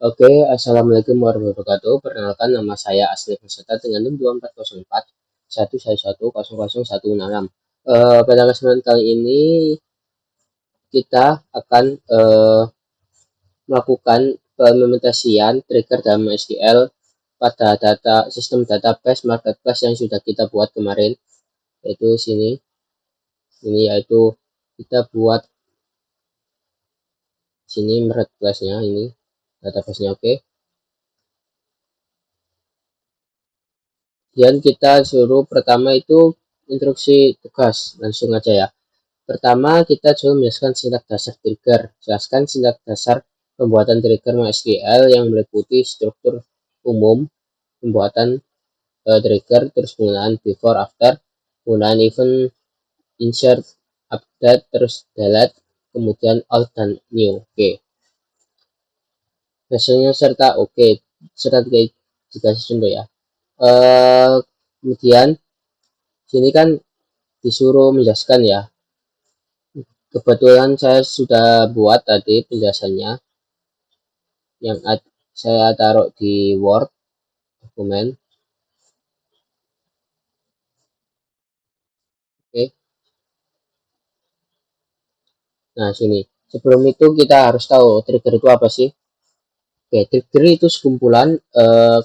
Oke, Assalamualaikum warahmatullahi wabarakatuh. Perkenalkan, nama saya Asli Peserta dengan NIM 2404 111001016. Pada kesempatan kali ini kita akan melakukan pengimplementasian trigger dalam SQL pada sistem database marketplace yang sudah kita buat kemarin, yaitu ini yaitu kita buat sini marketplace-nya, ini database-nya. Oke. Dan kita suruh pertama itu instruksi tugas, langsung aja ya. Pertama kita coba menjelaskan sintak dasar trigger. Jelaskan sintak dasar pembuatan trigger MySQL yang meliputi struktur umum, pembuatan trigger, terus penggunaan before, after, penggunaan event, insert, update, terus delete, kemudian alt dan new. Oke. Hasilnya serta oke, serta dikasih contoh ya. Kemudian sini kan disuruh menjelaskan ya. Kebetulan saya sudah buat tadi penjelasannya yang saya taruh di Word dokumen. Oke. Nah, sini. Sebelum itu kita harus tahu trigger itu apa sih? Oke, trigger itu sekumpulan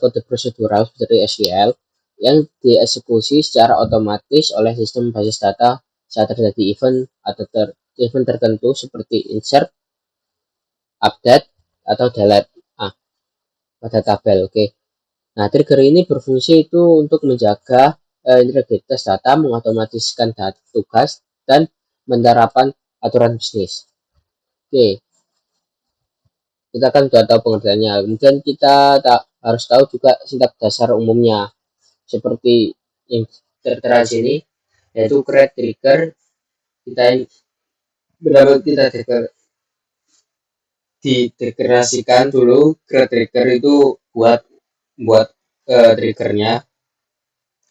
kode prosedural dari SQL yang dieksekusi secara otomatis oleh sistem basis data saat terjadi event atau event tertentu seperti insert, update, atau delete pada tabel. Oke. Nah, trigger ini berfungsi itu untuk menjaga integritas data, mengotomatiskan tugas, dan menerapkan aturan bisnis. Oke, kita kan sudah tahu pengertiannya. Kemudian kita harus tahu juga sintak dasar umumnya, seperti yang tertera di sini, yaitu create trigger. Kita trigger dideklarasikan dulu create trigger itu buat triggernya,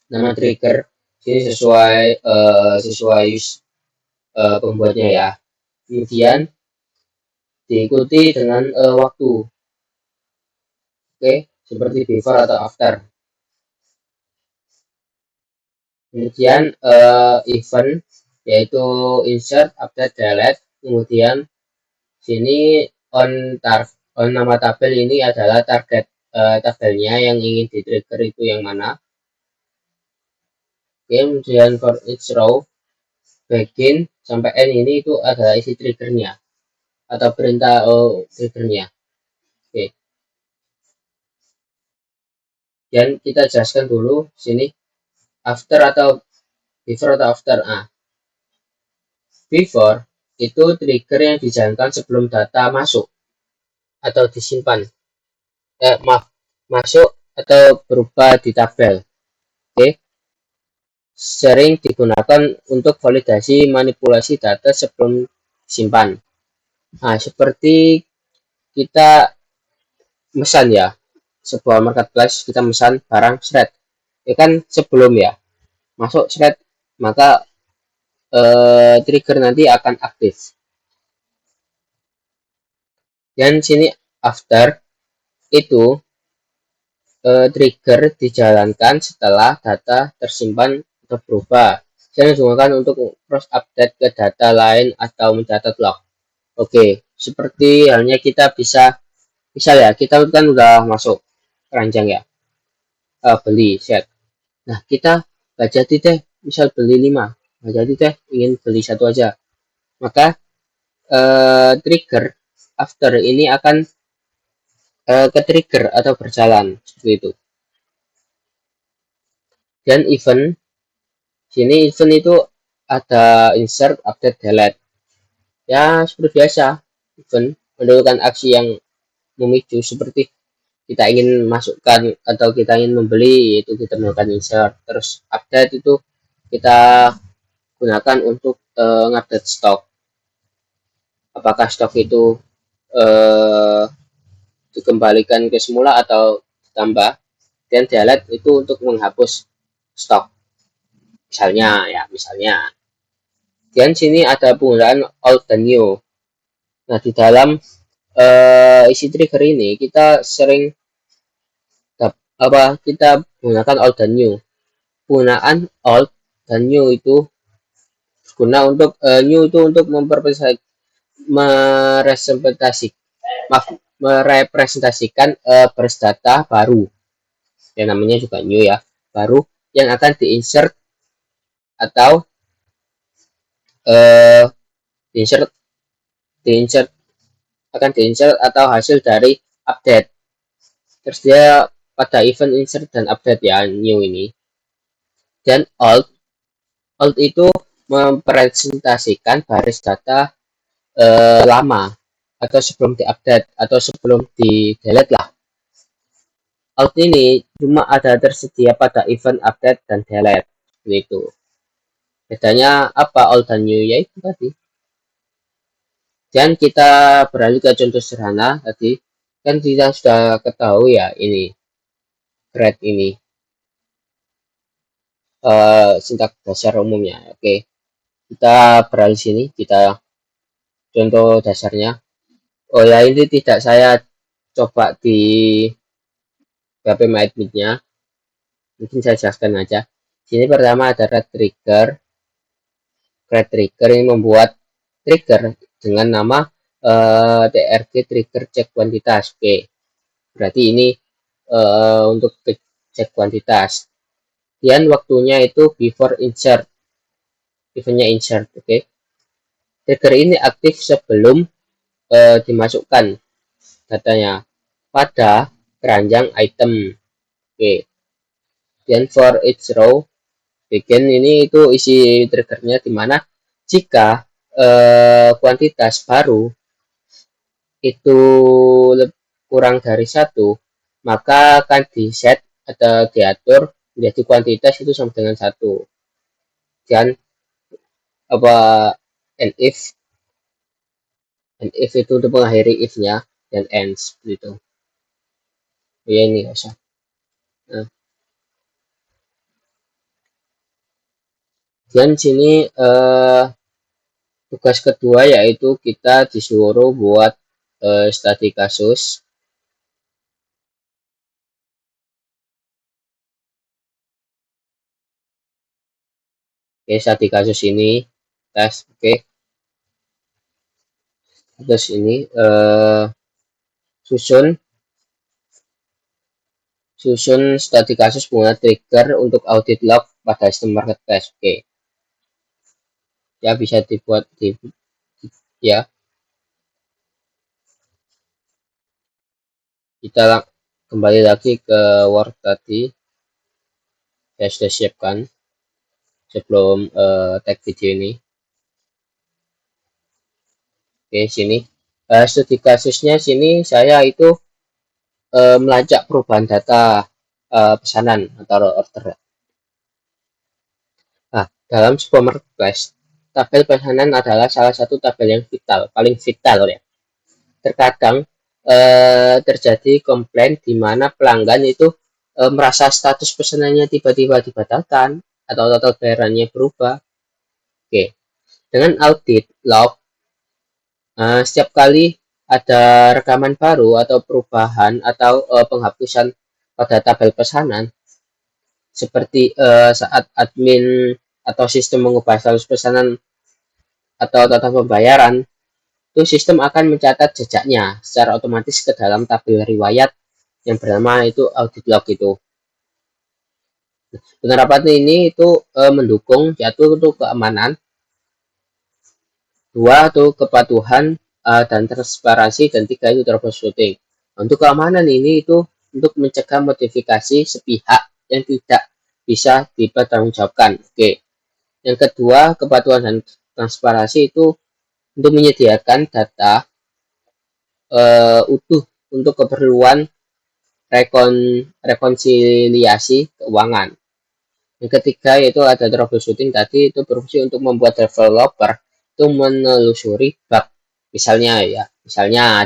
nama trigger ini sesuai pembuatnya ya. Kemudian diikuti dengan waktu. Oke, seperti before atau after. Kemudian event yaitu insert, update, delete. Kemudian sini on nama tabel ini adalah target tabelnya yang ingin di trigger itu yang mana. Oke, kemudian for each row begin sampai end ini itu adalah isi triggernya atau perintah triggernya. Oke. Dan kita jelaskan dulu sini after atau before atau after. Before itu trigger yang dijalankan sebelum data masuk atau disimpan. Masuk atau berubah di tabel. Oke. Sering digunakan untuk validasi manipulasi data sebelum disimpan. Nah, seperti kita mesan ya, sebuah marketplace kita mesan barang thread. Ya kan sebelum ya masuk thread, maka trigger nanti akan aktif. Dan sini after itu trigger dijalankan setelah data tersimpan atau berubah. Saya digunakan untuk cross update ke data lain atau mencatat log. Oke, seperti halnya kita misal ya, kita kan udah masuk keranjang ya, beli set. Nah, kita nggak jadi deh, misal beli 5, nggak jadi deh, ingin beli satu aja. Maka trigger after ini akan ke trigger atau berjalan seperti itu. Dan event sini event itu ada insert, update, delete. Ya seperti biasa, event mendahulukan aksi yang memicu seperti kita ingin masukkan atau kita ingin membeli, yaitu kita melakukan insert. Terus update itu kita gunakan untuk ngupdate stok, apakah stok itu dikembalikan ke semula atau ditambah. Dan delete itu untuk menghapus stok, misalnya. Dan sini ada penggunaan old dan new. Nah, di dalam isi trigger ini kita sering kita menggunakan old dan new. Penggunaan old dan new itu guna untuk new itu untuk merepresentasikan baris data baru yang namanya juga new ya, baru yang akan diinsert atau uh, diinsert diinsert akan diinsert atau hasil dari update tersedia pada event insert dan update ya new ini. Dan old itu mempresentasikan baris data lama atau sebelum diupdate atau sebelum di delete lah. Old ini cuma ada tersedia pada event update dan delete gitu. Bedanya apa old dan new ya itu tadi. Dan kita beralih ke contoh sederhana tadi, kan kita sudah ketahui ya ini create ini sintak dasar umumnya. Oke, kita beralih sini, kita contoh dasarnya. Oh ya, ini tidak saya coba di PHP MyAdmin-nya, mungkin saya jelaskan aja. Sini pertama ada trigger, create trigger yang membuat trigger dengan nama trg trigger cek kuantitas. Oke, berarti ini untuk cek kuantitas. Dan waktunya itu before insert, eventnya insert. Oke, trigger ini aktif sebelum dimasukkan datanya pada keranjang item. Oke, dan for each row begin ini itu isi triggernya dimana jika kuantitas baru itu kurang dari satu, maka akan di set atau diatur menjadi kuantitas itu sama dengan satu. Dan apa and if itu untuk mengakhiri if-nya dan ends gitu. Ya ini usah. Nah, dan sini tugas kedua yaitu kita disuruh buat studi kasus. Oke, studi kasus ini tes. Oke, terus ini susun studi kasus menggunakan trigger untuk audit log pada sistem marketplace. Oke, ya bisa dibuat ya. Kita kembali lagi ke Word tadi, saya sudah siapkan sebelum tag video ini. Oke, sini studi kasusnya sini saya itu melacak perubahan data pesanan atau order. Nah, dalam sebuah marketplace, tabel pesanan adalah salah satu tabel yang vital, paling vital ya. Terkadang terjadi komplain di mana pelanggan itu merasa status pesanannya tiba-tiba dibatalkan atau total bayarannya berubah. Oke, dengan audit log, setiap kali ada rekaman baru atau perubahan atau penghapusan pada tabel pesanan, seperti saat admin atau sistem mengubah status pesanan atau total pembayaran, itu sistem akan mencatat jejaknya secara otomatis ke dalam tabel riwayat yang bernama itu audit log itu. Penerapan ini itu mendukung jatuh untuk keamanan, dua itu kepatuhan dan transparansi, dan tiga itu troubleshooting. Untuk keamanan ini itu untuk mencegah modifikasi sepihak yang tidak bisa dipertanggungjawabkan. Oke. Yang kedua, kepatuhan dan transparansi itu untuk menyediakan data utuh untuk keperluan rekonsiliasi keuangan. Yang ketiga yaitu ada troubleshooting tadi, itu berfungsi untuk membuat developer itu menelusuri bug. Misalnya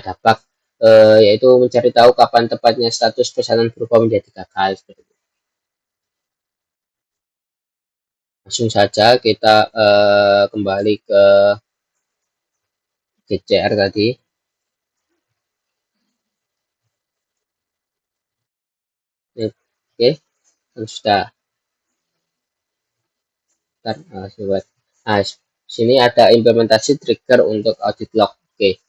ada bug yaitu mencari tahu kapan tepatnya status pesanan berubah menjadi gagal. Langsung saja kita kembali ke GCR tadi. Oke, kan sudah. Ntar, buat. Nah, sini ada implementasi trigger untuk audit log. Oke,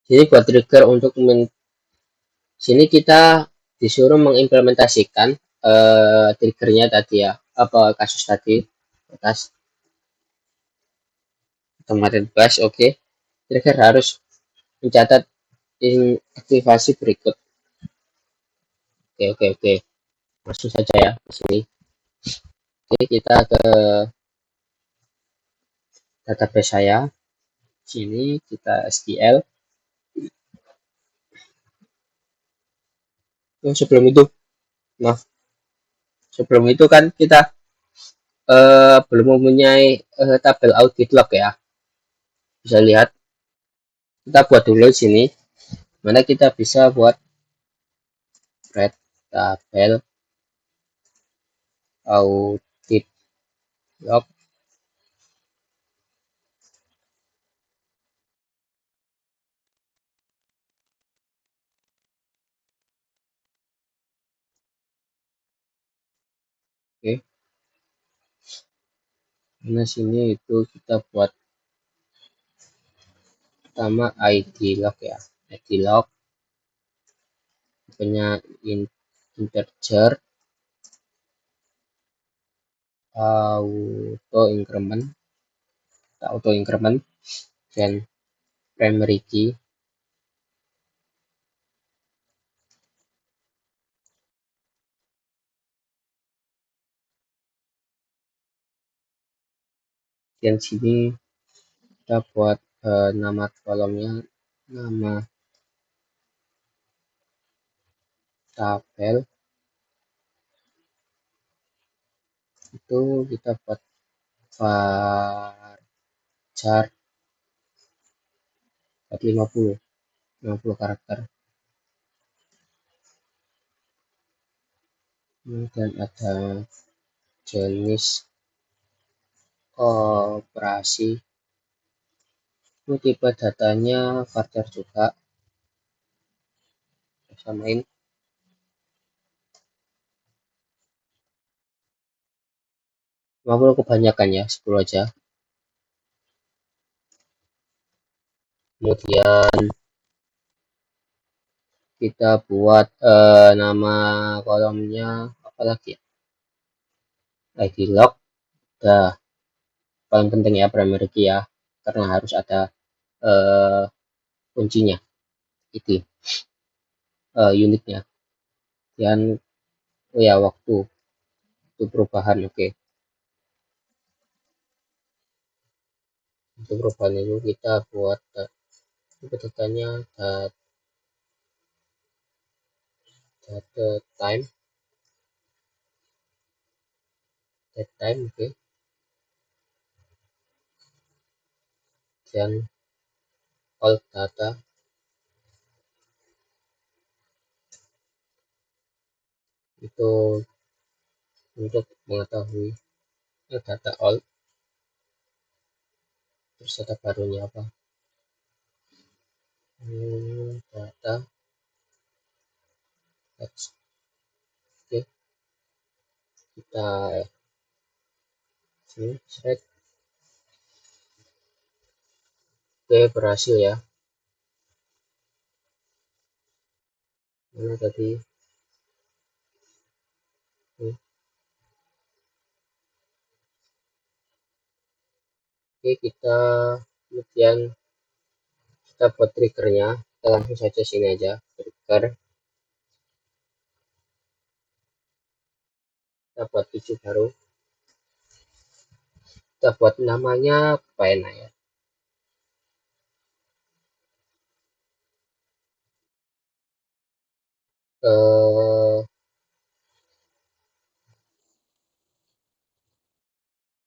sini buat trigger untuk sini kita disuruh mengimplementasikan triggernya tadi ya, apa kasus tadi, atas kemarin bahas. Oke, trigger harus mencatat aktivasi berikut. Oke, oke, oke. Masuk saja ya ke sini. Oke, kita ke database saya. Sini kita SQL. Oh, sebelum itu, maaf, sebelum itu kan kita belum mempunyai tabel audit log ya. Bisa lihat, kita buat dulu di sini. Mana kita bisa buat red tabel audit log. Oke, mana sini itu kita buat pertama ID log ya. ID log punya integer auto increment dan primary key. Dan sini kita buat nama kolomnya, nama tabel itu kita buat var char 50 karakter. Dan ada jenis operasi, itu tipe datanya varchar juga, samain 50 kebanyakan ya, 10 aja. Kemudian kita buat nama kolomnya apa lagi ya, ID log. Udah, paling penting ya primary key ya, karena harus ada kuncinya itu, unitnya. Dan oh ya, waktu itu perubahan. Oke, untuk perubahan itu kita buat datanya data time, oke. Dan all data itu untuk mengetahui data all. Terus data barunya apa, data text. Oke, kita sini thread. Oke, berhasil ya. Mana tadi? Oke, kita kemudian kita buat triggernya. Kita langsung saja sini aja, trigger. Kita buat tujuh baru. Kita buat namanya apa enak ya,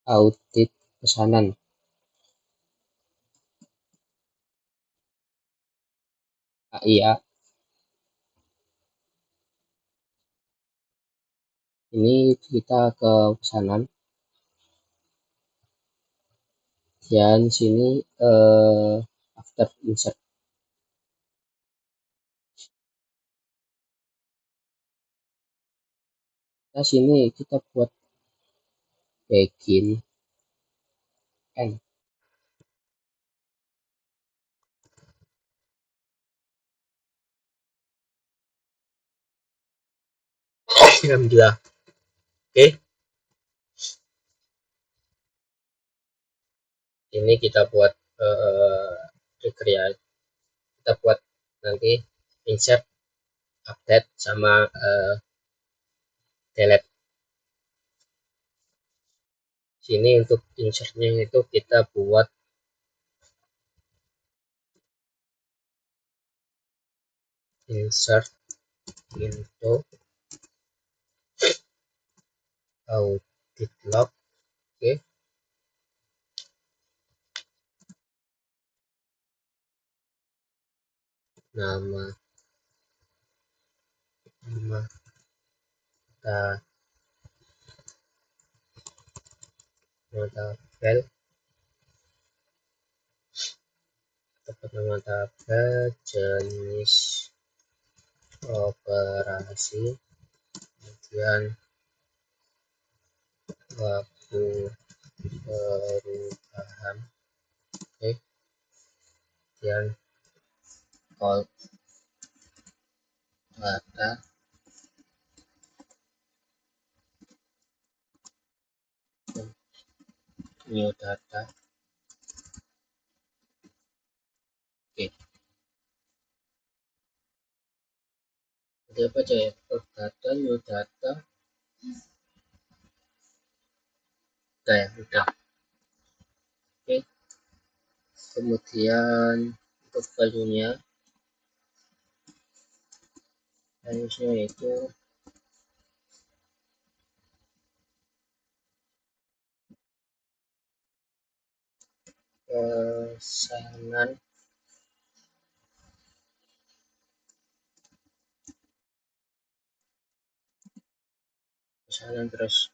audit pesanan. Iya, ini kita ke pesanan. Dan sini after insert. Nah, sini kita buat begin end. Alhamdulillah. Oke, ini kita buat trigger ya. Kita buat nanti insert, update, sama delete. Sini untuk insertnya itu kita buat insert into audit log. Oke, nama nama tabel, dapat nama tabel, jenis operasi, kemudian waktu perubahan. Oke, kemudian call data, new data. Oke, jadi apa aja ya? Data, new data, udah ya, udah. Oke, kemudian untuk value-nya itu pesanan pesanan terus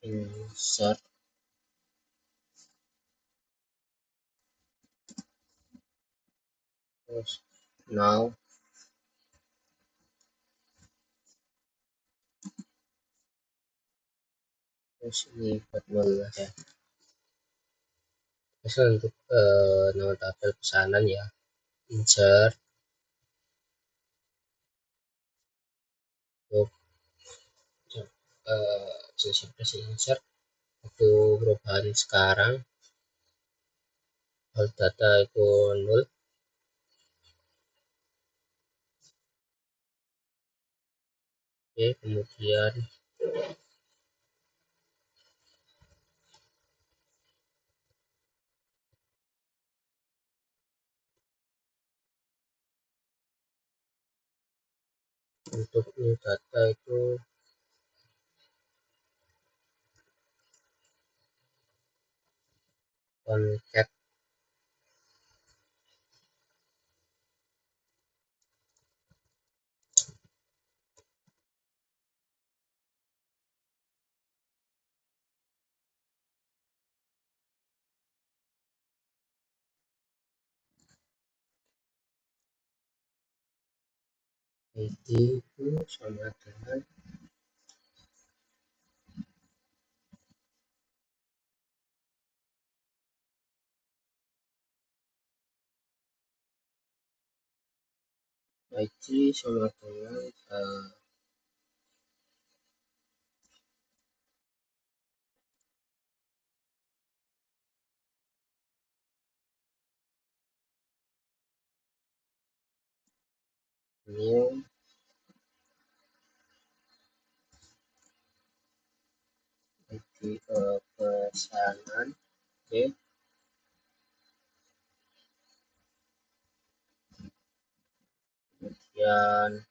insert, terus now, terus ini buat nol aja. Terus untuk nama tabel pesanan ya, insert, untuk jenis insert waktu perubahan sekarang, all data itu 0. Oke, kemudian untuk new data itu concat id itu sama dengan id sama dengan new id pesanan. Oke, kemudian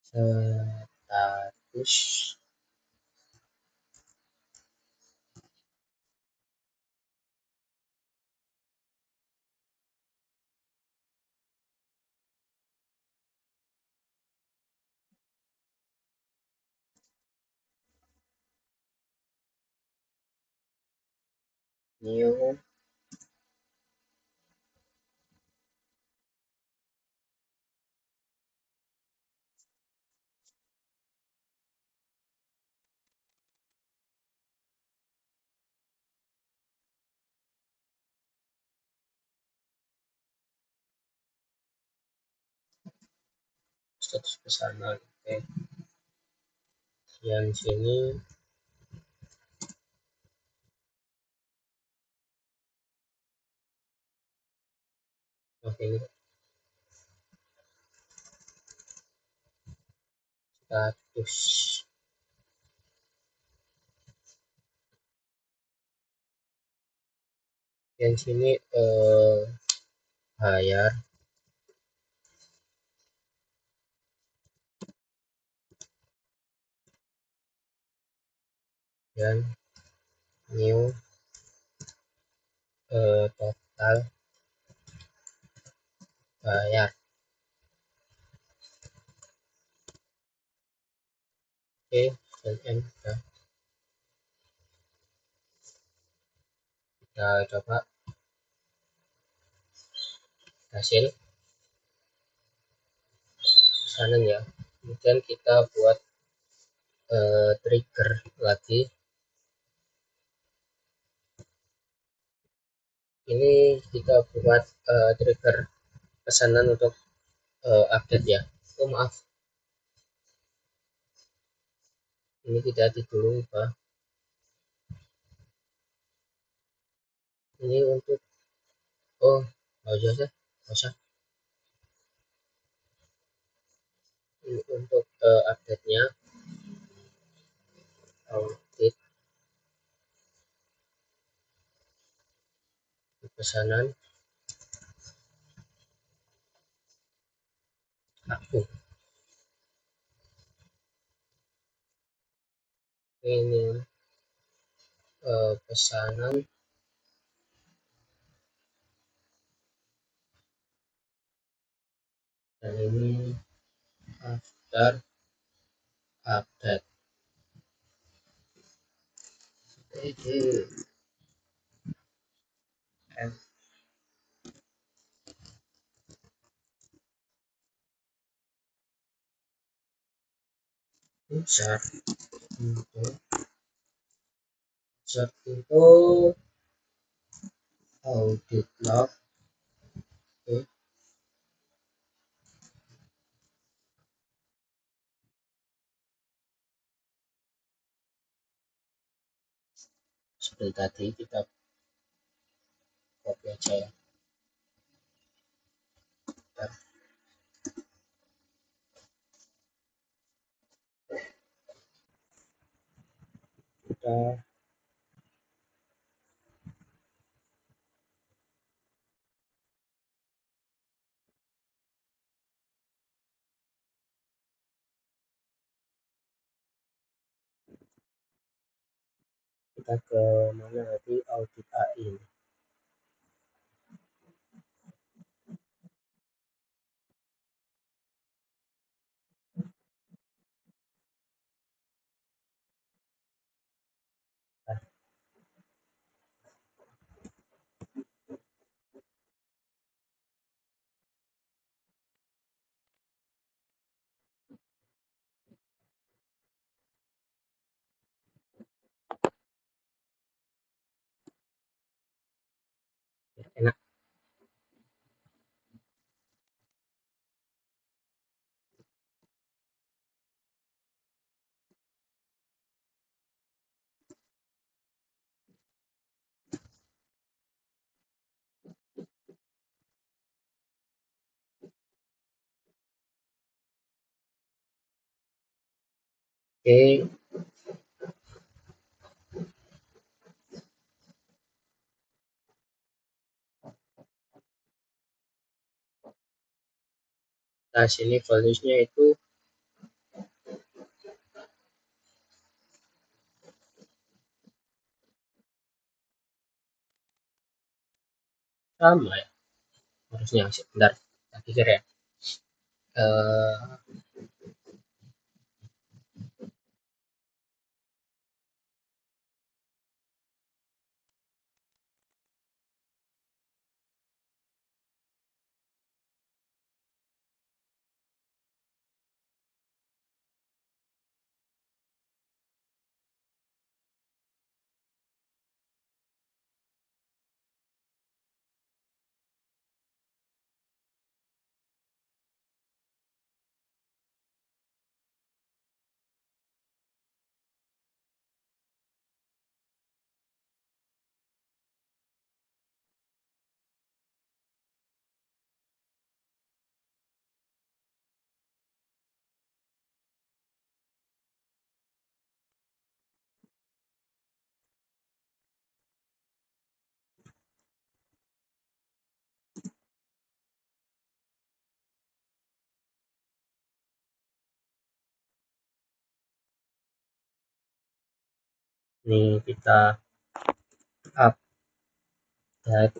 status new status pesanan. Oke, yang sini oke ini status, yang sini bayar, dan new total bayar. Oke, dan enter. Kita coba hasil pesanan ya. Kemudian kita buat trigger lagi. Ini kita buat trigger pesanan untuk update ya. Oh maaf, ini kita edit dulu Pak. Ini untuk nggak usah nggak usah. Ini untuk update nya, audit pesanan aku. Ini pesanan dan ini after update. Oke, insert untuk audit log. Oke, seperti tadi kita copy aja ya. Bentar, kita ke mana nanti audit AI. Nah, enak. Oke, nah sini values-nya itu sama ya harusnya. Bentar, tak pikir ya. eh Ini kita update.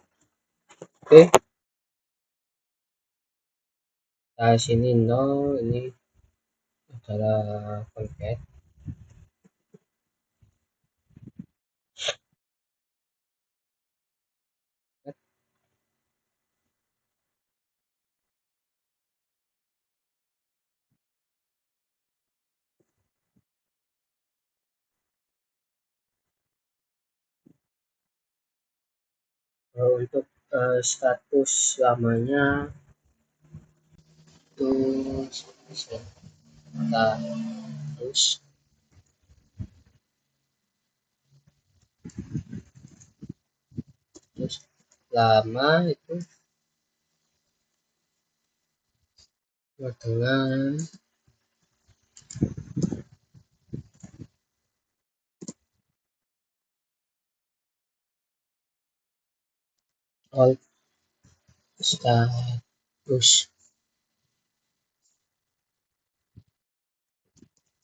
Oke, nah sini no, ini adalah concat. Untuk status lamanya itu kita terus terus lama itu dengan all status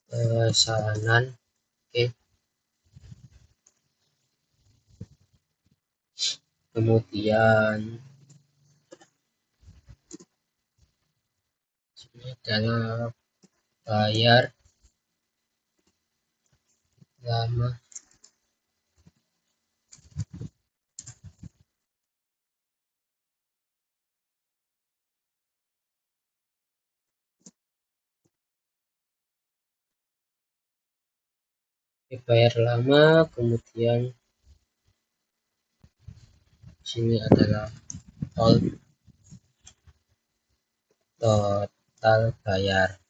pesanan. Oke, kemudian ini adalah bayar lama. Bayar lama, kemudian sini adalah total bayar.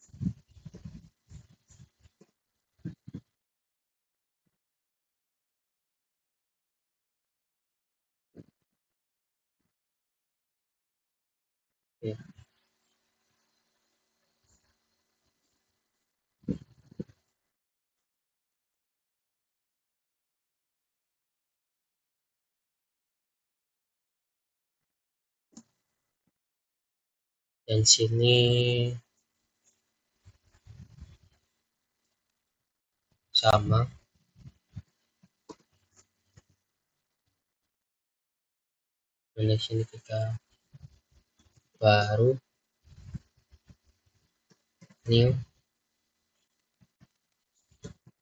Oke. Dan sini sama, dan di sini kita baru new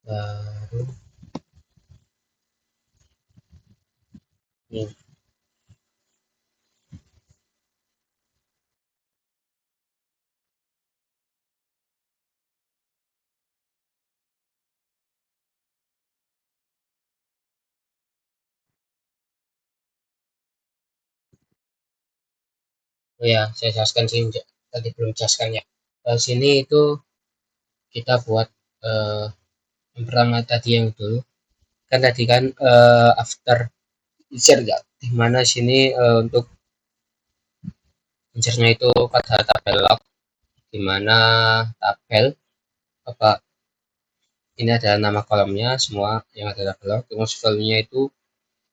baru new. Oh ya, saya jelaskan sih, tadi belum jelaskan ya. Sini itu kita buat eh, yang pertama tadi yang dulu kan tadi kan after insert ya, dimana sini untuk insertnya itu pada tabel log, dimana tabel apa ini adalah nama kolomnya semua yang ada tabel log, terus value-nya itu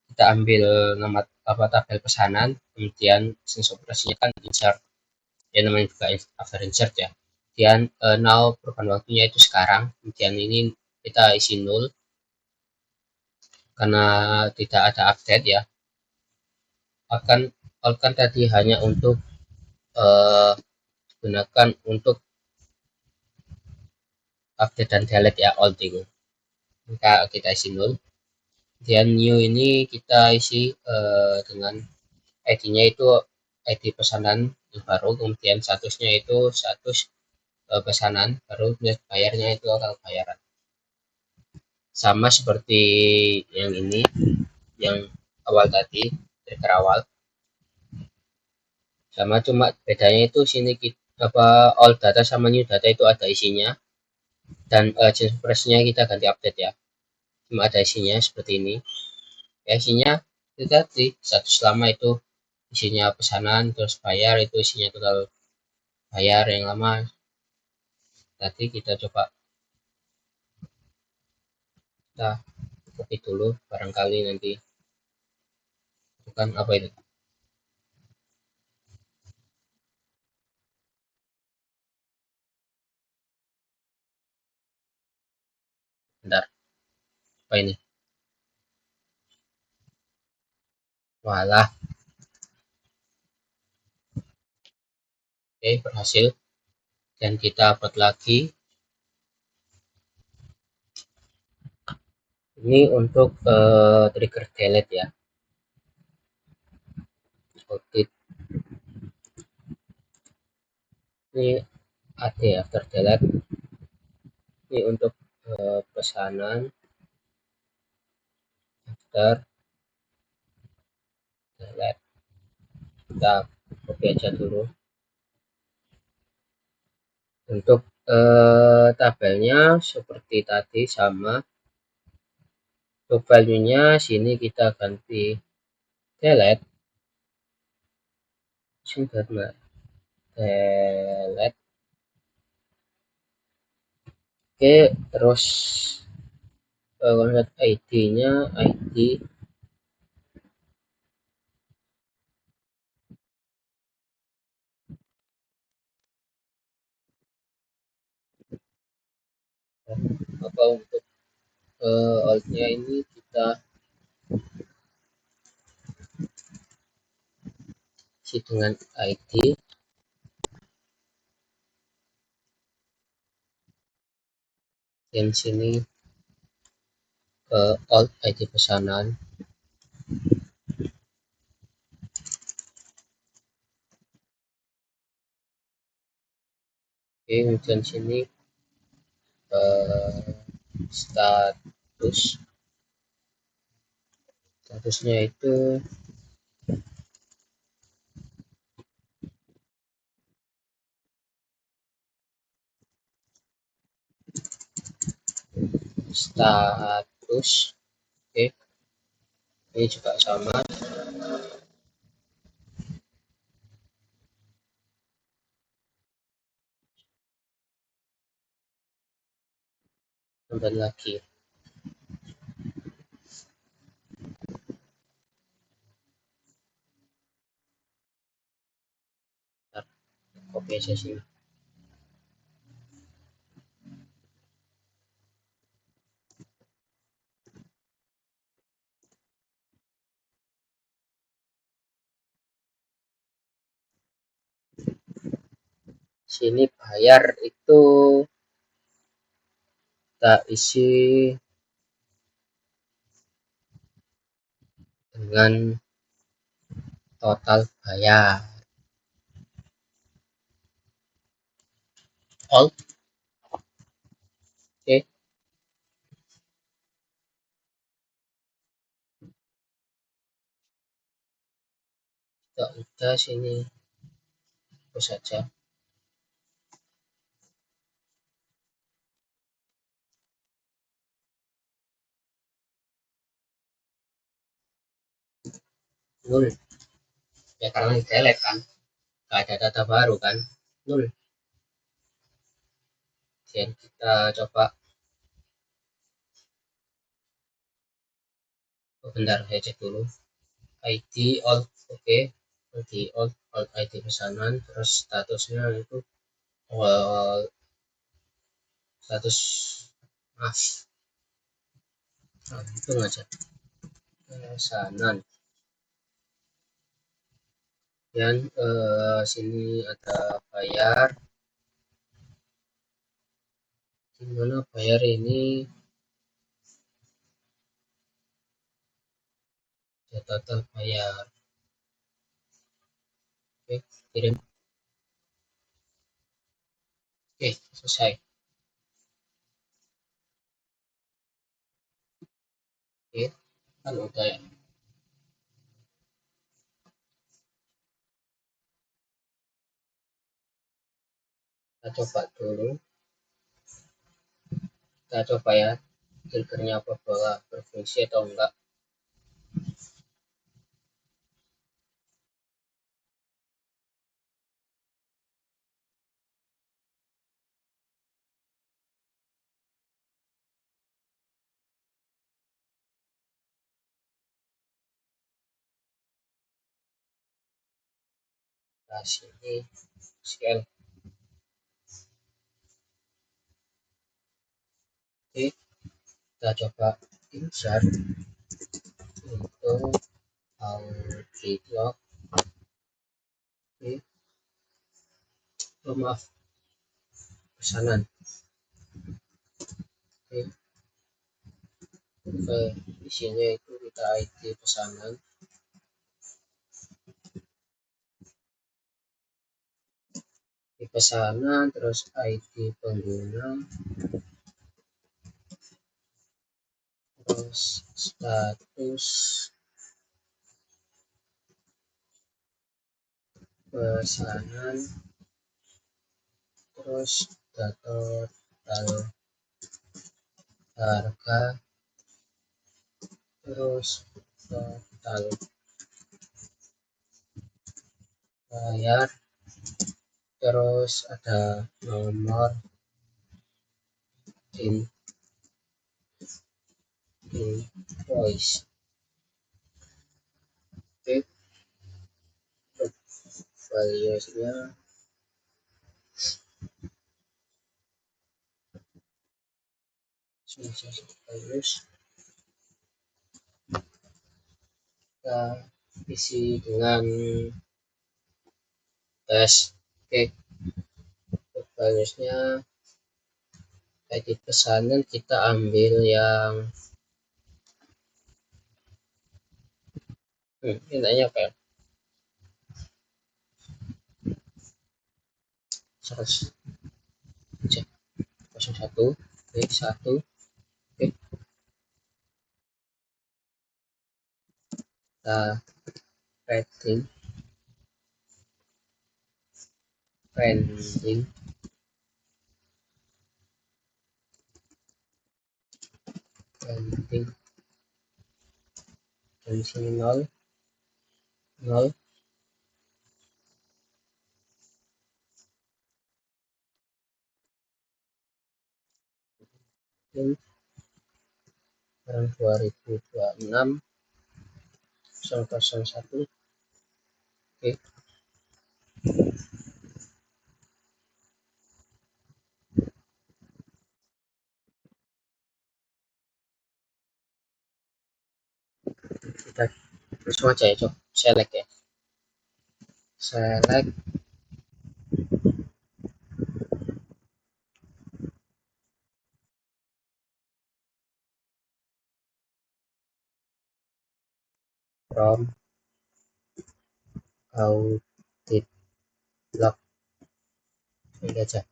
kita ambil nama apa tabel pesanan, kemudian jenis operasinya kan insert ya, namanya juga after insert ya. Kemudian now perubahan waktunya itu sekarang, kemudian ini kita isi null karena tidak ada update ya. Akan tadi hanya untuk digunakan untuk update dan delete ya, all thing. Maka kita isi null. Kemudian new ini kita isi dengan ID-nya itu ID pesanan yang baru, kemudian statusnya itu status pesanan baru, bayarnya itu total bayaran. Sama seperti yang ini, yang awal tadi, trigger awal. Sama, cuma bedanya itu sini kita, apa all data sama new data itu ada isinya, dan jenis operasinya kita ganti update ya. Cuma ada isinya seperti ini. Ya, isinya itu tadi status lama itu isinya pesanan, terus bayar itu isinya total bayar yang lama. Tadi kita coba kita copy dulu, barangkali nanti bukan apa itu. Bentar, apa ini? Walah, oke berhasil. Dan kita upload lagi. Ini untuk trigger delete ya. Audit. Ini AD after delete. Ini untuk pesanan after delete. Kita copy aja dulu. Untuk tabelnya seperti tadi sama. Untuk value-nya sini kita ganti delete. Singkatnya delete. Oke, terus kontak ID-nya ID apa untuk alt-nya ini kita isi dengan ID dan sini alt ID pesanan. Oke, kemudian sini statusnya itu status. Oke, ini juga sama. Tambah lagi. Copy aja sini. Sini bayar itu kita isi dengan total bayar. Alt. Oke. Kita udah sini hapus saja. Nol. Ya karena di delete kan. Gak ada data baru kan. Nol. Dan kita coba. Oh, bentar, saya cek dulu. ID alt, oke. ID alt ID pesanan. Terus statusnya itu status maaf. Itu aja. Pesanan. Dan sini ada bayar. Dimana bayar ini ya total bayar. Oke, kirim. Oke, selesai. Oke, kan udah ya. Kita coba dulu. Kita coba ya triggernya apakah berfungsi atau enggak. Nah, sini scan. Oke, kita coba insert untuk deadlock. Oke. Oh, maaf, pesanan. Oke. Oke. Isinya itu kita ID pesanan. Di pesanan, terus ID pengguna, terus status pesanan, terus total harga, terus total bayar, terus ada nomor invoice. Oke, valuesnya values kita isi dengan tes. Oke, valuesnya edit pesanan kita ambil yang ini apa ya, 100 01 1. Oke, kita rating branding dari sini 0 0. Tahun 2026 001. Oke, kita langsung aja ya, coba select ya, select from audit log, ini aja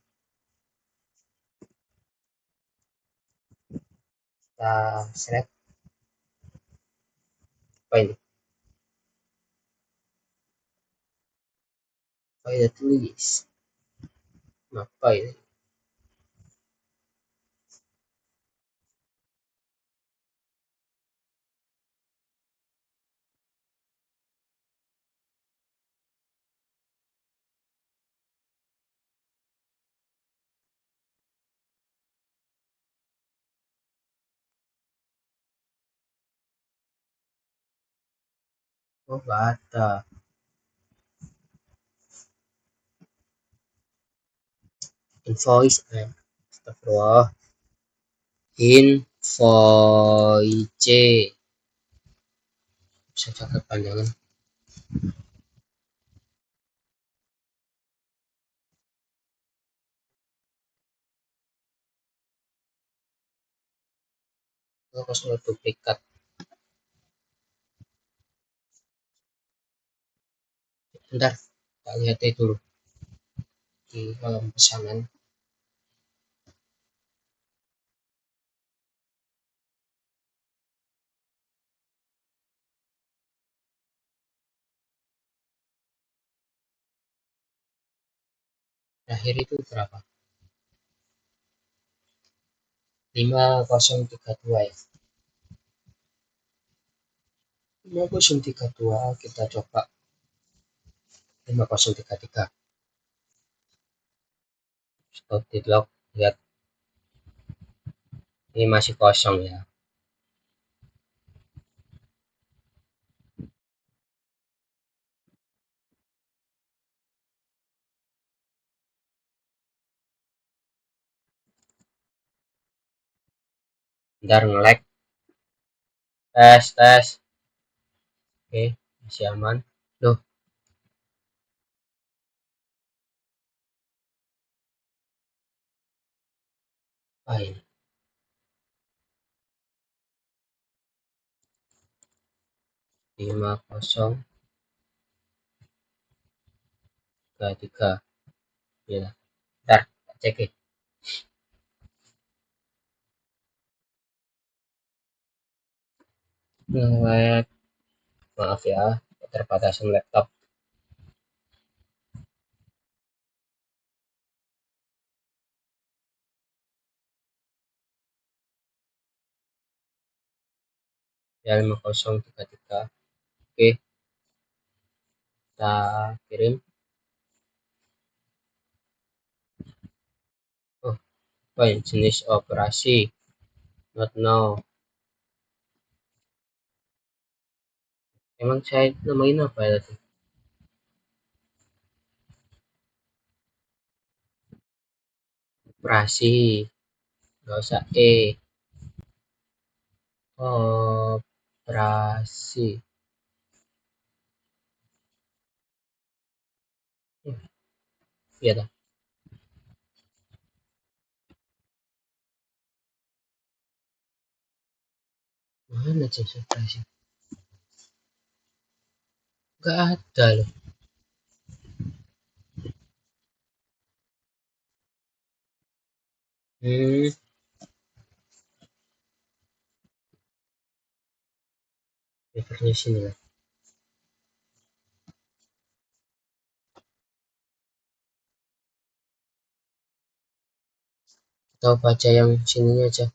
kita select apa ini, file tulis apa ini, oh ada invoice, astagfirullah, invoice, bisa catat panjangan. Kalau sudah duplikat, bentar kita lihat dulu di pesanan. Terakhir itu berapa, 5032 ya, 5032. Kita coba 5033, stop deadlock, lihat ini masih kosong ya. Bentar nge-lag, tes. Oke, masih aman. Loh, ah ini 5033. Ya, ntar cek ya. Nge-lag, maaf ya, keterbatasan laptop. Ya 5033. Oke, kita kirim. Oh, apa ya, jenis operasi not now. Emang saya namain apa ya tadi? Operasi, nggak usah operasi. Iya dah. Mana jenis operasi? Nggak ada loh. Hmm, papernya sini lah. Atau baca yang sininya aja.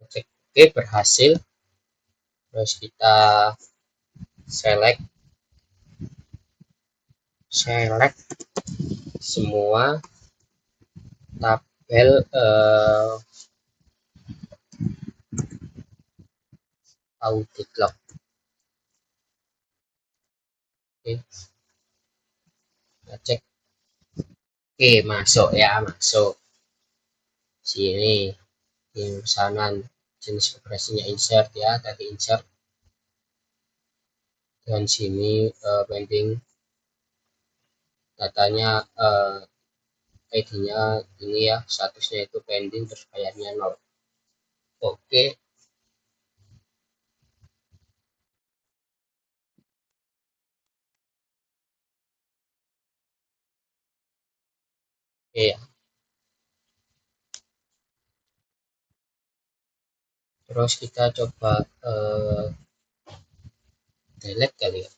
Cek, oke, berhasil. Terus kita select select semua tabel audit log. Oke, kita cek. Oke, masuk ya, masuk. Sini, di pesanan jenis operasinya insert ya, tadi insert. Dan sini pending datanya, ID-nya ini ya, statusnya itu pending, terus bayarnya 0. Oke, ya. Terus kita coba delete kali ya.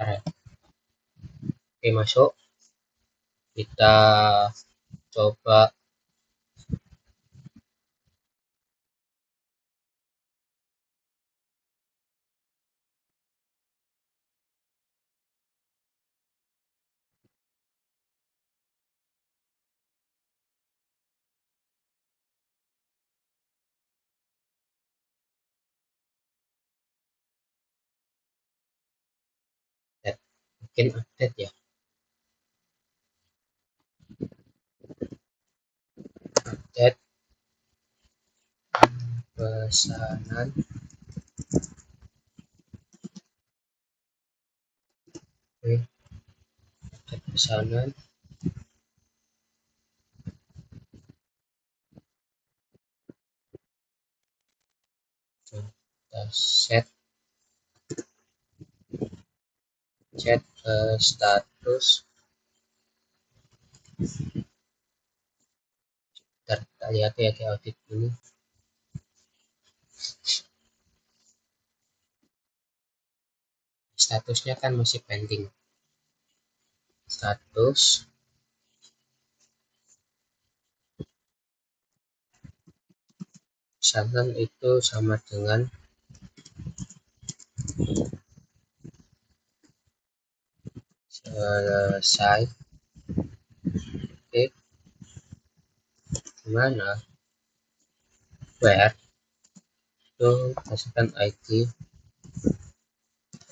Oke, oke, masuk. Kita coba update. Mungkin update ya. Update pesanan. Oke, update pesanan. Kita set chat status. Kita lihat ya di audit ini. Statusnya kan masih pending. Status misalkan itu sama dengan selesai. Oke, gimana where itu masukkan ID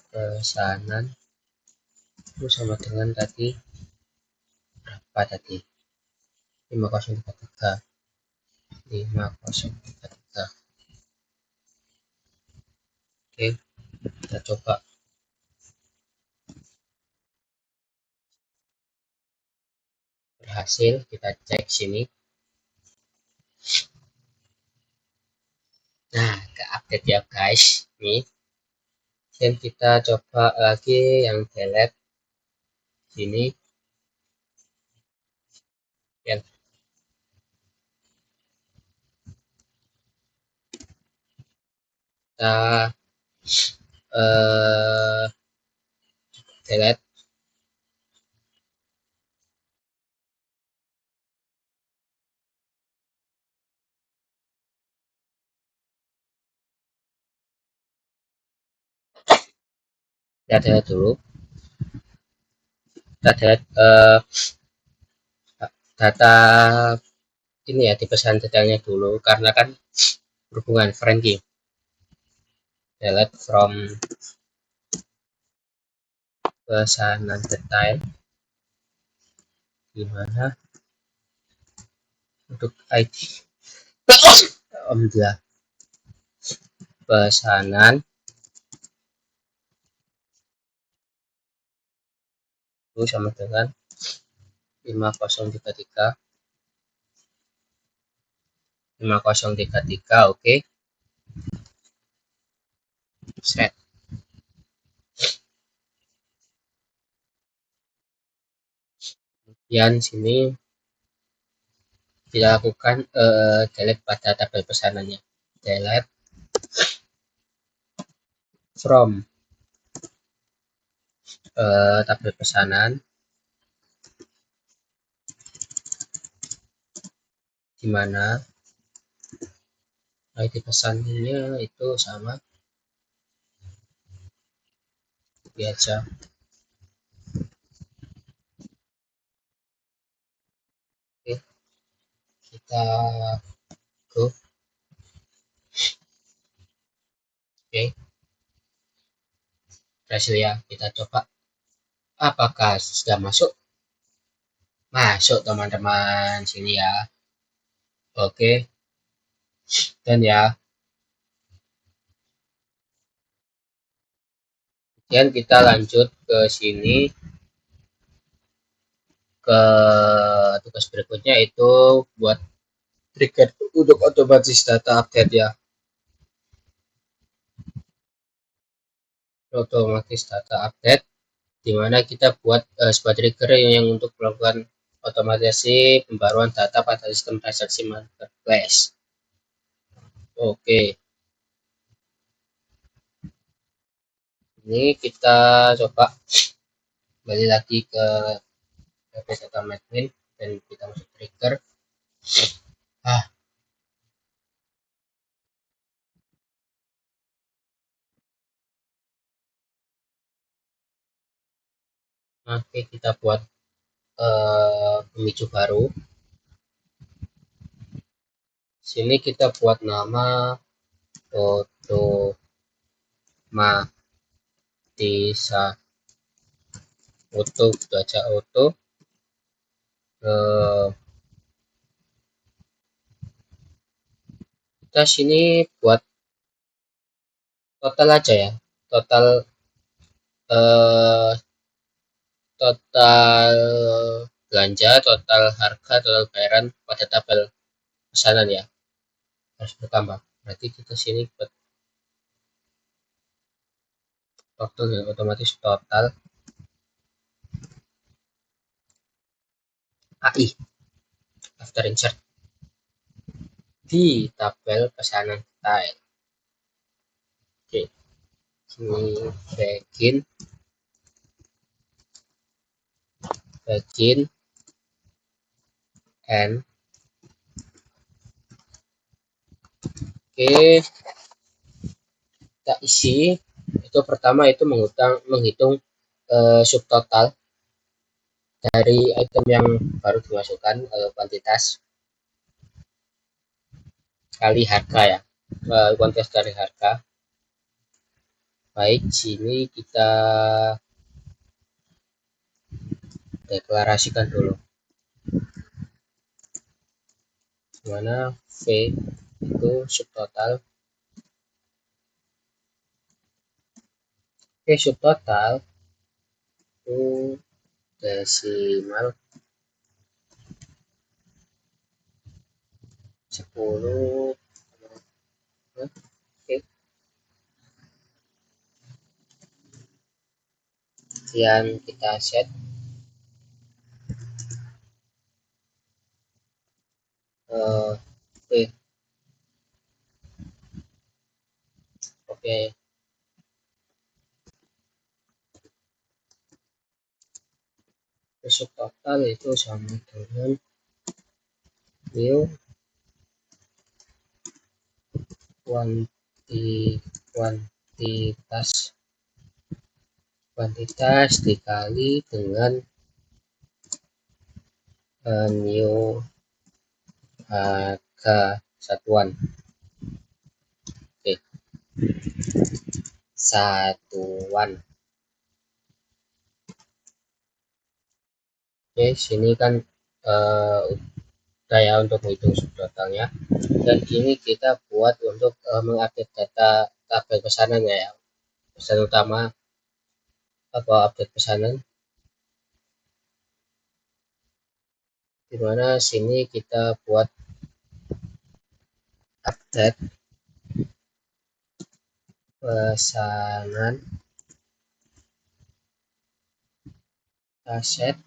pesanan itu sama dengan tadi berapa tadi 5033 5033. Oke, kita coba berhasil. Kita cek sini. Nah, ke update ya guys. Nih, dan kita coba lagi yang delete sini. Yang kita delete. Kita delete dulu. Kita delete data ini ya, di pesan detailnya dulu karena kan berhubungan Frankie. Delete from pesanan detail. Gimana untuk ID dia pesanan itu sama dengan 5033 5033. Oke, set. Kemudian sini dilakukan delete pada tabel pesanannya. Delete from tabel pesanan, di mana ID pesannya itu sama biasa. Oke, kita go. Oke, berhasil ya. Kita coba apakah sudah masuk. Masuk teman-teman, sini ya. Oke, dan ya kemudian kita lanjut ke sini ke tugas berikutnya, itu buat trigger untuk otomatis data update ya. Otomatis data update, dimana kita buat sebuah trigger yang untuk melakukan otomatisasi pembaruan data pada sistem transaksi marketplace. Oke, ini kita coba kembali lagi ke data admin dan kita masuk trigger. Oke, kita buat pemicu baru. Sini kita buat nama otomatisa auto, gitu aja, auto. Kita sini buat total aja ya, total total belanja, total harga, total bayaran pada tabel pesanan ya, harus bertambah. Berarti kita sini buat waktu dan otomatis total AI after insert di tabel pesanan style. Oke, sini begin and oke, kita isi itu pertama itu menghitung subtotal dari item yang baru dimasukkan, kuantitas kali harga ya, kuantitas dari harga. Baik, sini kita deklarasikan dulu mana V itu subtotal. Oke, subtotal itu desimal 10. Oke, kemudian kita set oke. Oke, subtotal itu sama dengan new kuantitas dikali dengan new harga satuan. Oke, satuan. Oke, sini kan daya untuk menghitung subtotalnya, dan ini kita buat untuk mengupdate data tabel pesanannya ya, pesan utama apa update pesanan, dimana sini kita buat update pesanan aset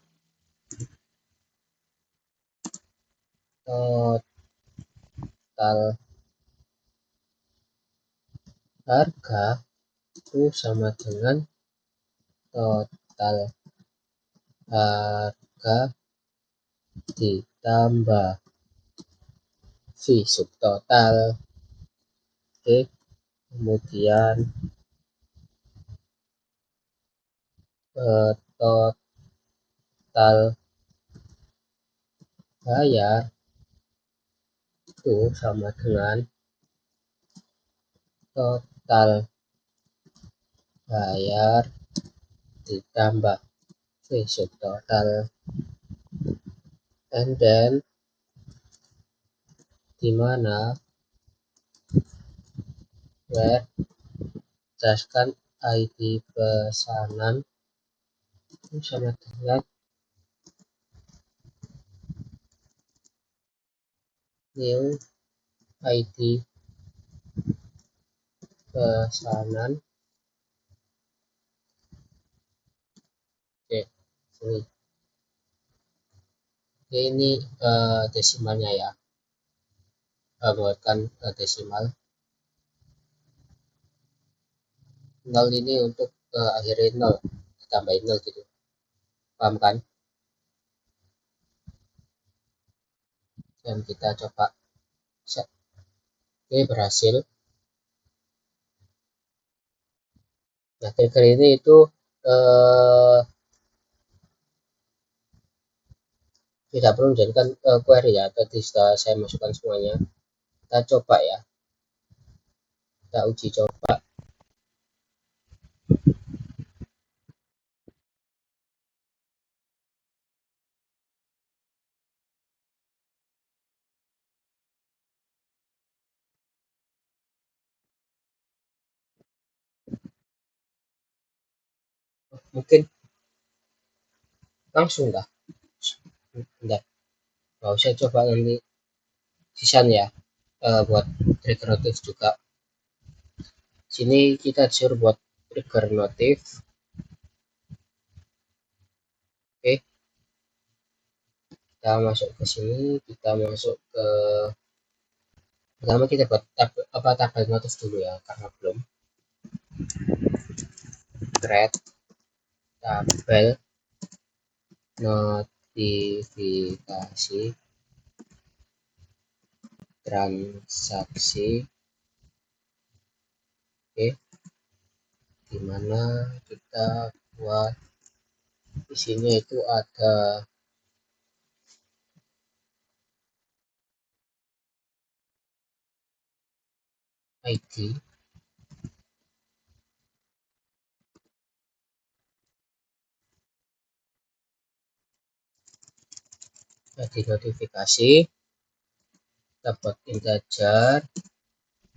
total harga itu sama dengan total harga ditambah V subtotal. Oke, kemudian total bayar itu sama dengan total bayar ditambah V subtotal, and then dimana where berdasarkan ID pesanan itu sama dengan new ID pesanan. Oke, ini desimalnya ya, buatkan desimal 0 ini untuk akhirnya 0 ditambahin 0 gitu, paham kan? Dan kita coba set. Oke, berhasil. Nah, trigger ini itu tidak perlu menjadikan query ya, tadi sudah saya masukkan semuanya. Kita coba ya, kita uji coba. Mungkin langsung dah, enggak usah, coba nanti sisanya ya, buat trigger notif juga. Sini kita disuruh buat trigger notif. Oke, kita masuk ke sini, kita masuk ke pertama kita buat tabel notif dulu ya karena belum create tabel notifikasi transaksi. Oke, dimana kita buat isinya itu ada ID, notifikasi, dapat integer,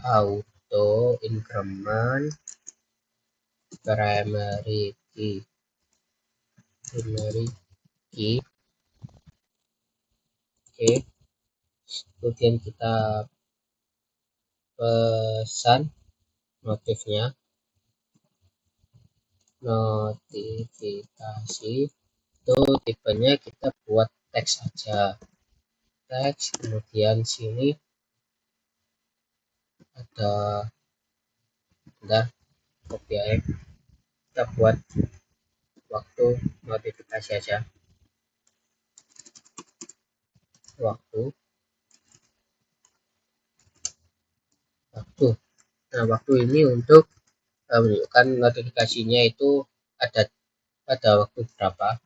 auto increment, primary key, oke. Kemudian kita pesan notifnya, notifikasi itu tipenya kita buat teks aja, teks. Kemudian sini ada, bentar, copy aja, kita buat waktu notifikasi aja, waktu. Nah, waktu ini untuk menunjukkan notifikasinya itu ada pada waktu berapa,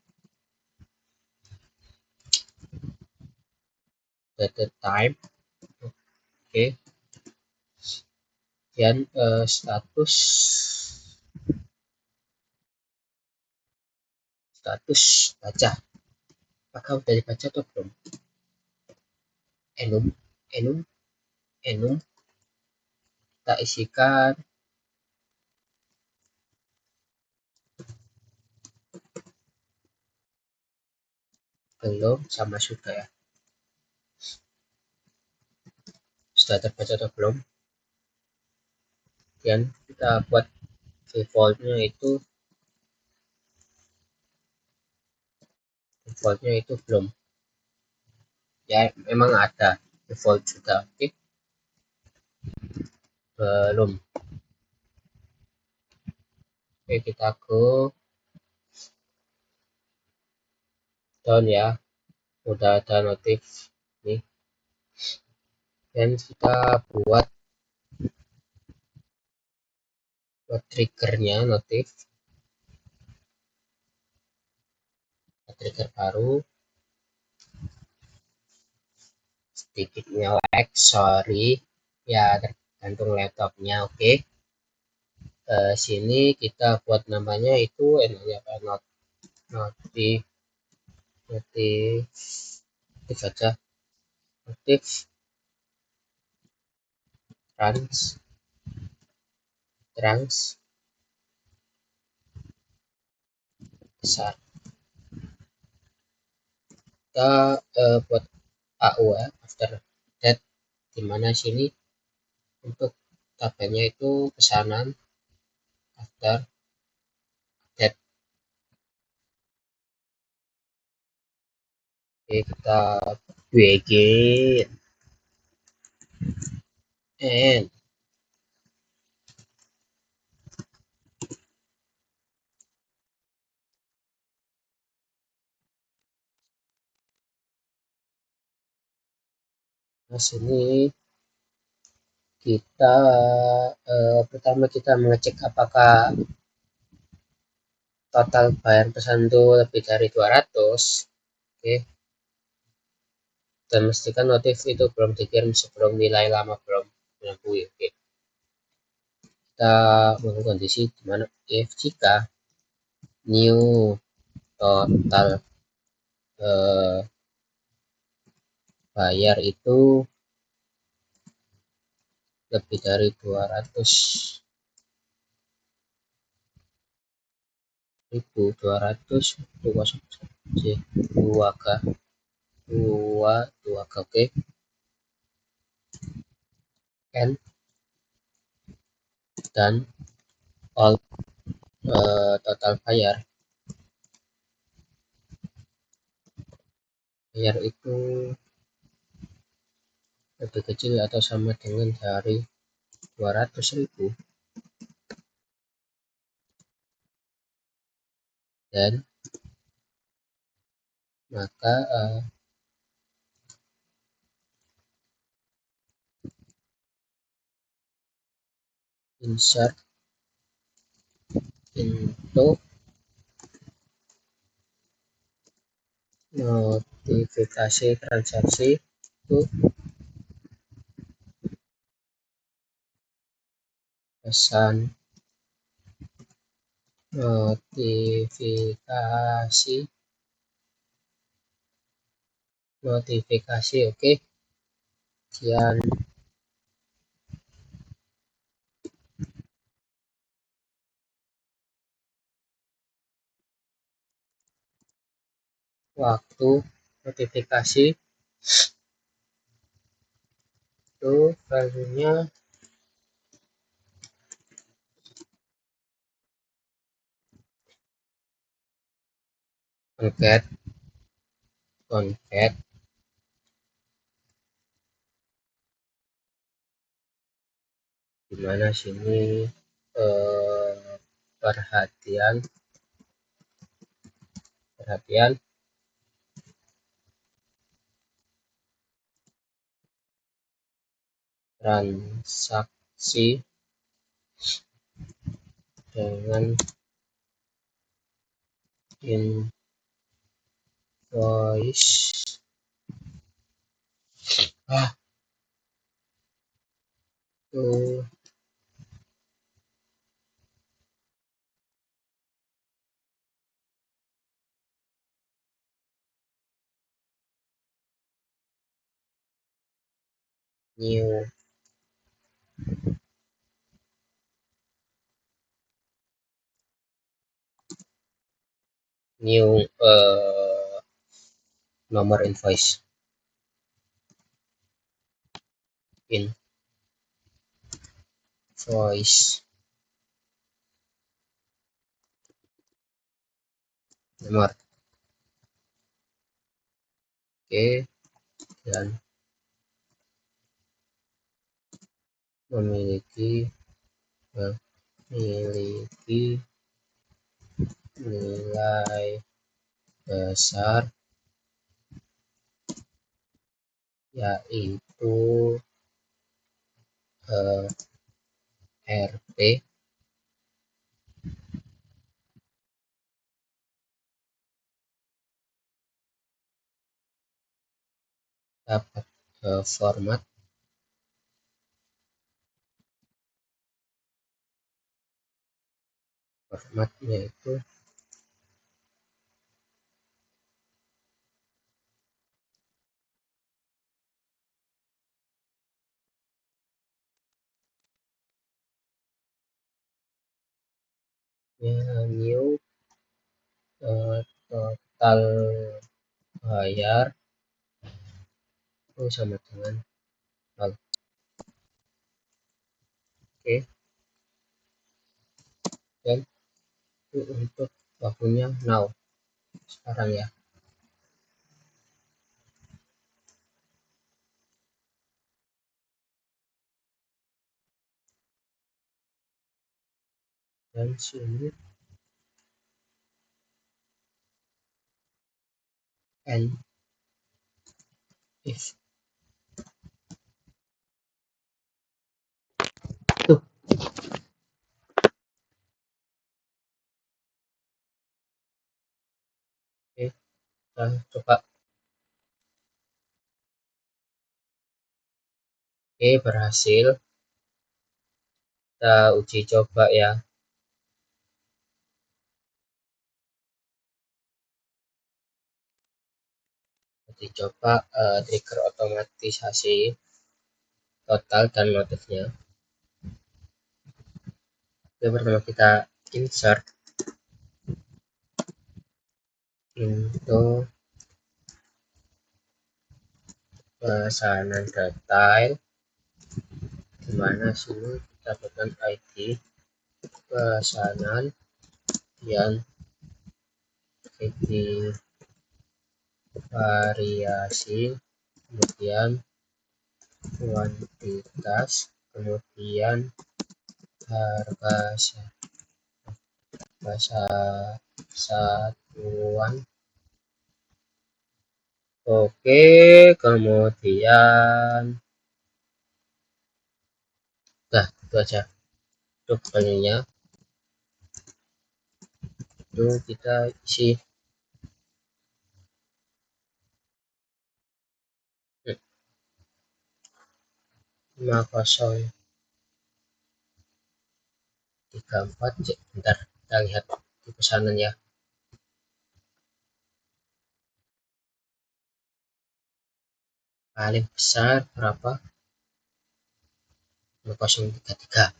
the time. Oke, dan status baca, apakah udah dibaca atau belum. enum enum enum kita isikan belum sama sudah ya, sudah terbaca atau belum. Dan kita buat defaultnya itu belum ya, memang ada default juga. Oke, belum. Oke, kita go down ya, udah ada notif nih. Dan kita buat triggernya, notif trigger baru, sedikitnya lag, sorry ya, tergantung laptopnya. Oke, sini kita buat namanya itu enaknya apa, notif saja, notif trans besar. Kita buat AU ya, after that, dimana sini untuk tabelnya itu pesanan after that. Oke, kita begin and nah sini kita pertama kita mengecek apakah total bayar pesan itu lebih dari 200. Oke, dan memastikan notif itu belum dikirim sebelum nilai lama belum mengakui. Oke, kita menggunakan kondisi dimana if jika new total bayar itu lebih dari 200.000, 200 2K, oke. And dan all total bayar bayar itu lebih kecil atau sama dengan dari 200.000, dan maka insert into notifikasi transaksi itu pesan notifikasi oke. Sekian. Waktu notifikasi itu value-nya concat dimana sini perhatian transaksi dengan invoice to new nomor invoice nomor. Oke, dan memiliki nilai besar yaitu Rp dapat formatnya itu new total bayar itu sama dengan 0. Oke, dan itu untuk waktunya now sekarang ya. Dan sini and if tuh oke, kita coba. Oke, berhasil. Kita uji coba ya. Uji coba trigger otomatisasi total dan motifnya. Oke, pertama kita insert into pesanan detail, dimana sini kita berikan ID pesanan yang variasi, kemudian kuantitas, kemudian harga satuan. Oke, kemudian nah itu aja untuk pertanyaannya. Itu kita isi 5034. Bentar kita lihat di pesanan ya. Paling besar berapa? 5033.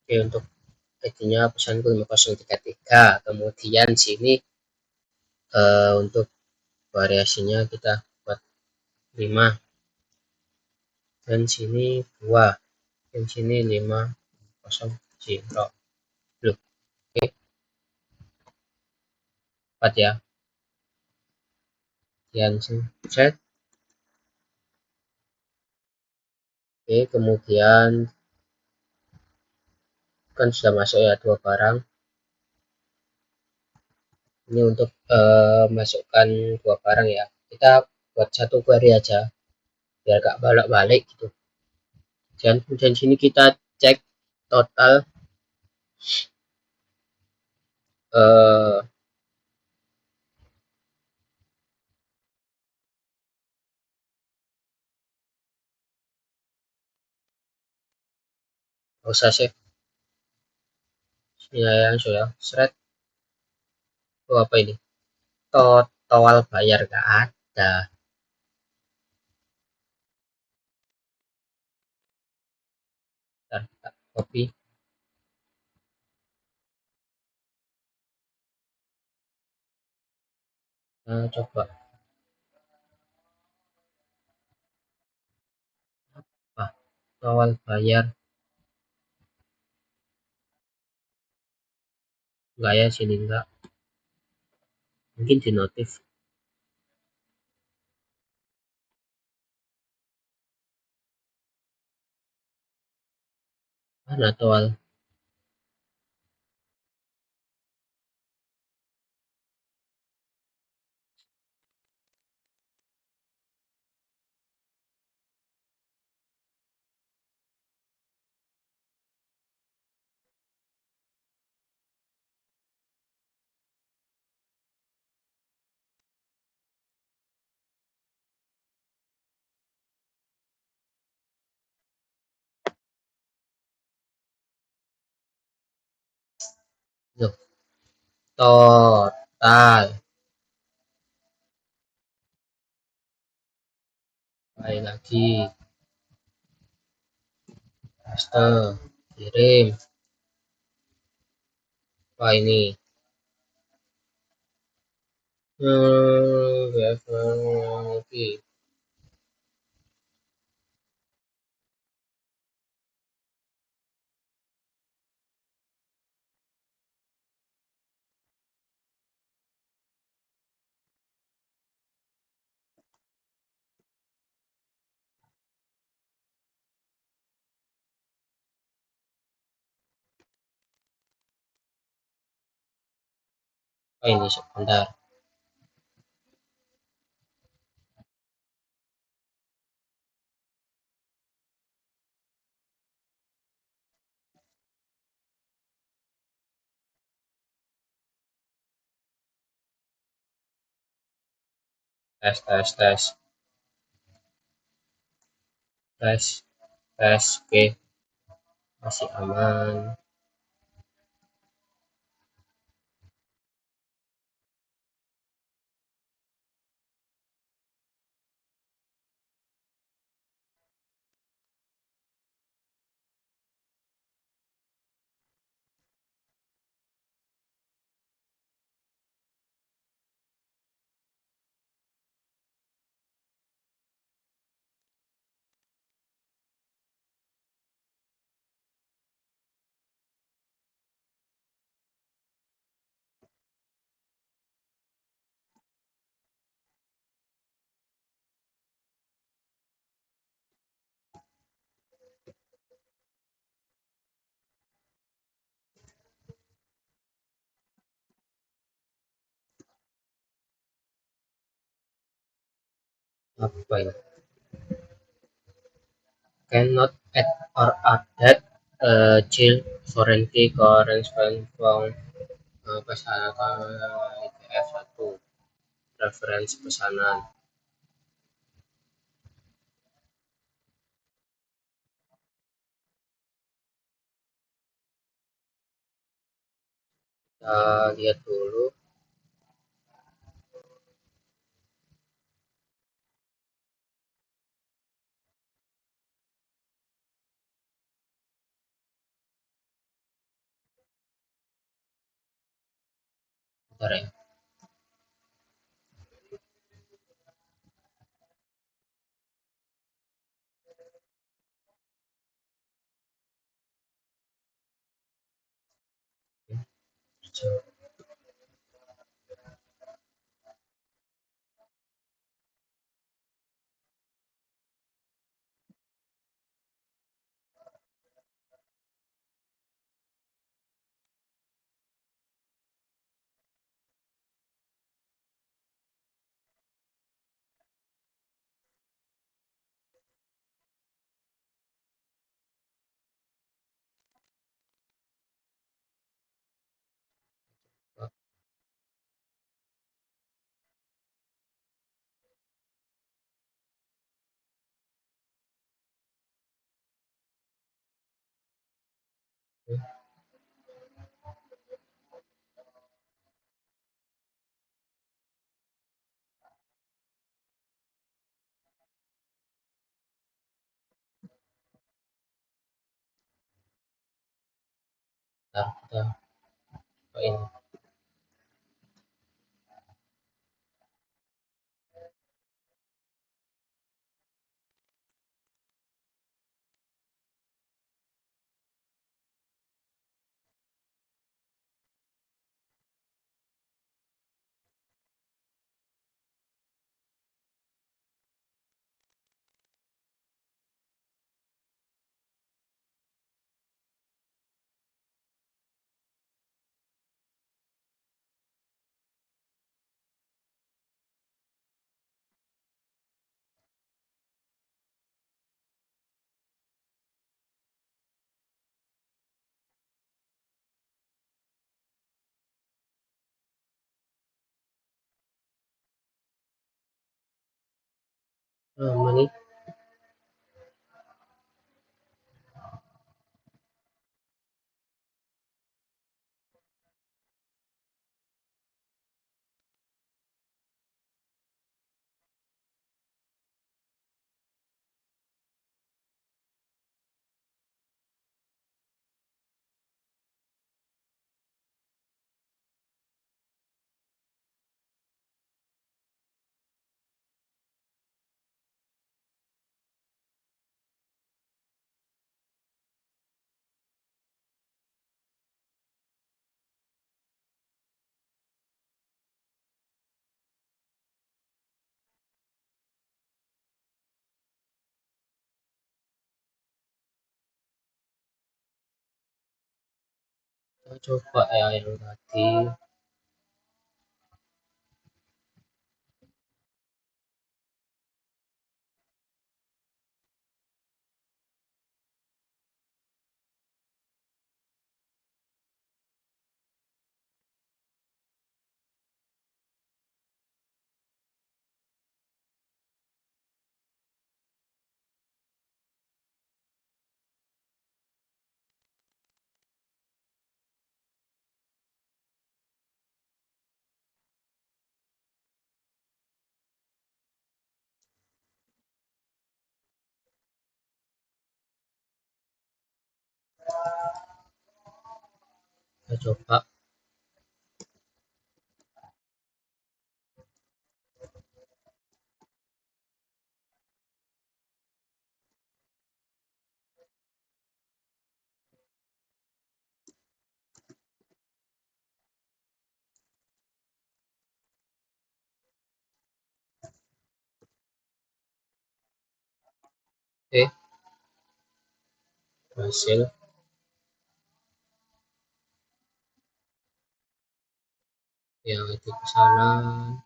Oke, untuk ID-nya pesanku 5033. Kemudian sini untuk variasinya kita buat 5, dan sini 2, dan sini 500. Loh, oke, 4 ya. Dan set. Oke, kemudian kan sudah masuk ya 2 barang. Ini untuk masukkan 2 barang ya. Kita buat satu query aja biar gak balik-balik gitu. Dan kemudian sini kita cek total eh usah save ya, yang sudah thread. Oh, apa ini? Total bayar gak ada. Bentar, kita copy. Nah, coba apa total bayar enggak ya, sini enggak, mungkin di notif. Mana total? Loh, total kembali lagi, paste, kirim. Wah, ini oke. Oh, ini sebentar. Tes tes tes tes tes. Oke, masih aman. Apa ini? Cannot add or update child forensic orange from pesanan ITF 1 referensi pesanan. Kita lihat dulu. Bentar ya. Bentar, kita ini. Ini kita coba ya yang tadi. Kita coba. Berhasil. Yang itu pesanan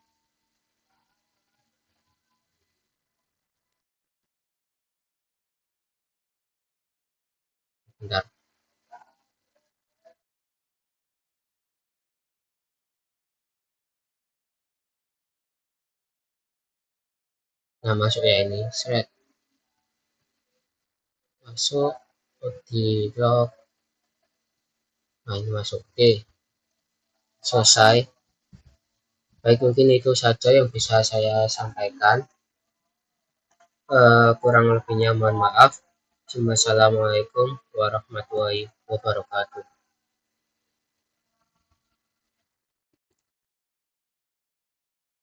Bentar. Nah, masuk ya ini. Thread. Masuk. Di blog. Nah, ini masuk. Oke. Selesai. Baik, mungkin itu saja yang bisa saya sampaikan. Kurang lebihnya mohon maaf. Wassalamualaikum warahmatullahi wabarakatuh.